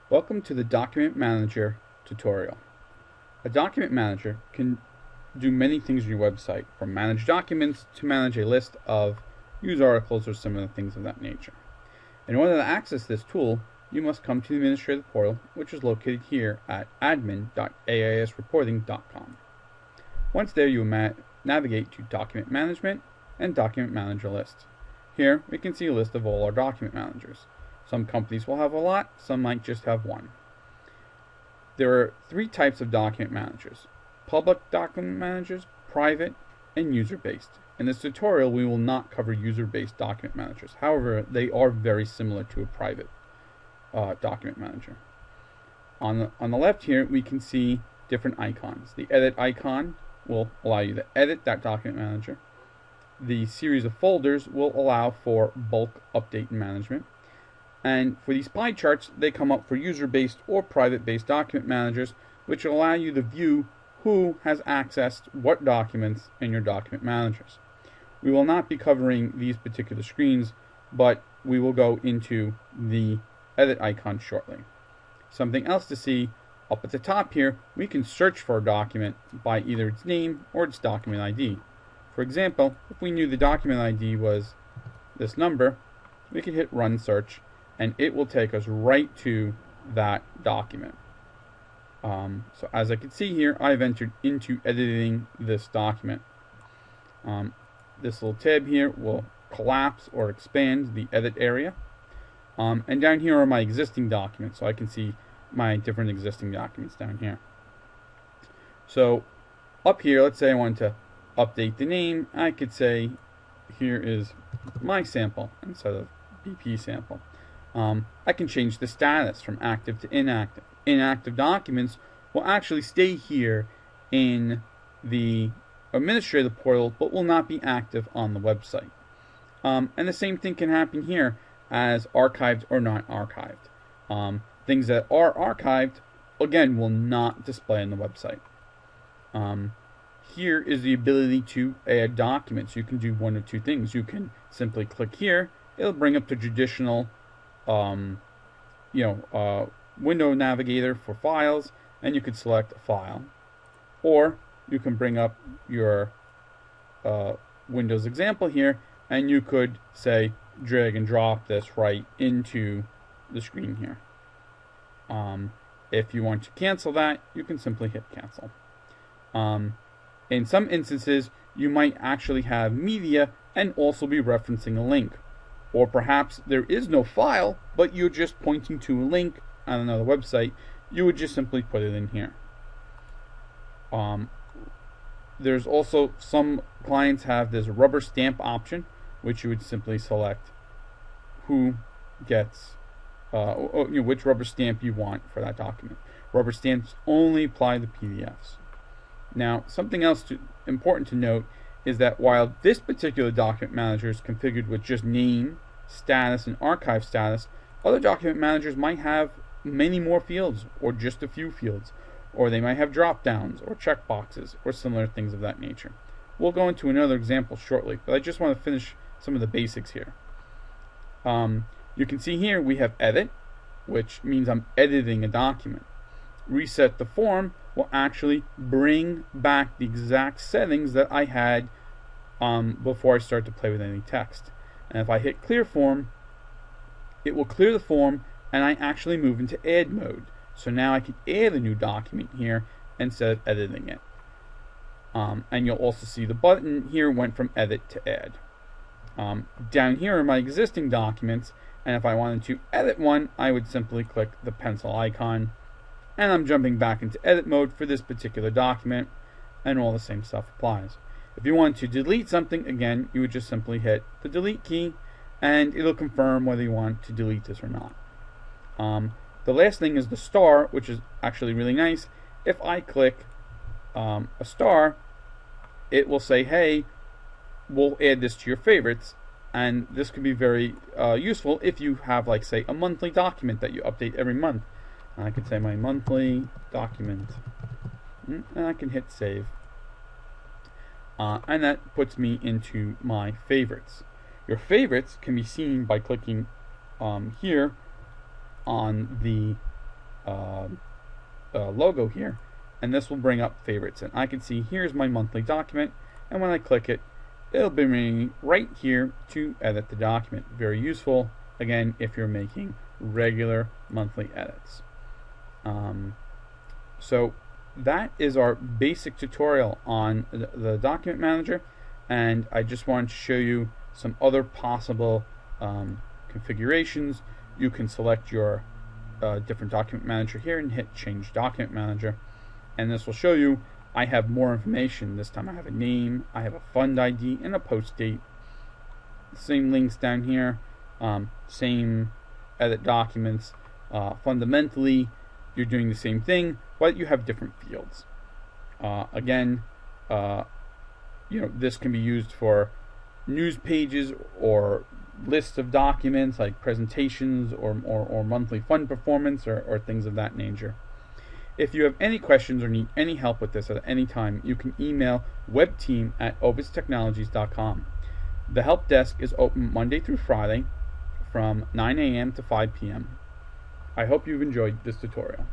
Welcome to the Document Manager tutorial. A document manager can do many things on your website, from manage documents to manage a list of news articles or similar things of that nature. In order to access this tool, you must come to the Administrator portal, which is located here at admin.aisreporting.com. Once there, you will navigate to Document Management and Document Manager List. Here, we can see a list of all our document managers. Some companies will have a lot, some might just have one. There are three types of document managers: public document managers, private, and user-based. In this tutorial, we will not cover user-based document managers. However, they are very similar to a private document manager. On the left here, we can see different icons. The edit icon will allow you to edit that document manager. The series of folders will allow for bulk update and management. And for these pie charts, they come up for user-based or private-based document managers, which will allow you to view who has accessed what documents in your document managers. We will not be covering these particular screens, but we will go into the edit icon shortly. Something else to see, up at the top here, we can search for a document by either its name or its document ID. For example, if we knew the document ID was this number, we could hit Run Search, and it will take us right to that document. So as I can see here, I've entered into editing this document. This little tab here will collapse or expand the edit area. And down here are my existing documents, so I can see my different existing documents down here. So up here, let's say I want to update the name. I could say here is my sample instead of BP sample. I can change the status from active to inactive. Inactive documents will actually stay here in the administrative portal, but will not be active on the website. And the same thing can happen here as archived or not archived. Things that are archived, again, will not display on the website. Here is the ability to add documents. You can do one of two things. You can simply click here. It'll bring up the traditional window navigator for files, and you could select a file. Or you can bring up your Windows example here, and you could say drag and drop this right into the screen here. If you want to cancel that, you can simply hit cancel. In some instances, you might actually have media and also be referencing a link. Or perhaps there is no file, but you're just pointing to a link on another website. You would just simply put it in here. There's also some clients have this rubber stamp option, which you would simply select who gets which rubber stamp you want for that document. Rubber stamps only apply to PDFs. Now, something else important to note is that while this particular document manager is configured with just name, status, and archive status, other document managers might have many more fields, or just a few fields, or they might have drop downs or checkboxes or similar things of that nature. We'll go into another example shortly, but I just want to finish some of the basics here. You can see here we have edit, which means I'm editing a document. Reset the form will actually bring back the exact settings that I had before I start to play with any text. And if I hit clear form, it will clear the form, and I actually move into add mode. So now I can add a new document here instead of editing it. And you'll also see the button here went from edit to add. Down here are my existing documents, and if I wanted to edit one, I would simply click the pencil icon, and I'm jumping back into edit mode for this particular document, and all the same stuff applies. If you want to delete something, again, you would just simply hit the delete key, and it'll confirm whether you want to delete this or not. The last thing is the star, which is actually really nice. If I click a star, it will say, hey, we'll add this to your favorites, and this could be very useful if you have, like, say, a monthly document that you update every month. I could say my monthly document, and I can hit save. And that puts me into my favorites. Your favorites can be seen by clicking here on the logo here, and this will bring up favorites, and I can see here's my monthly document, and when I click it, it'll bring me right here to edit the document. Very useful, again, if you're making regular monthly edits. So that is our basic tutorial on the document manager, and I just wanted to show you some other possible configurations. You can select your different document manager here and hit change document manager, and this will show you I have more information. This time I have a name, I have a fund ID, and a post date. Same links down here, same edit documents. Fundamentally, you're doing the same thing, but you have different fields. Again, this can be used for news pages or lists of documents like presentations or monthly fund performance or things of that nature. If you have any questions or need any help with this at any time, you can email webteam@obistechnologies.com. The help desk is open Monday through Friday from 9 a.m. to 5 p.m. I hope you've enjoyed this tutorial.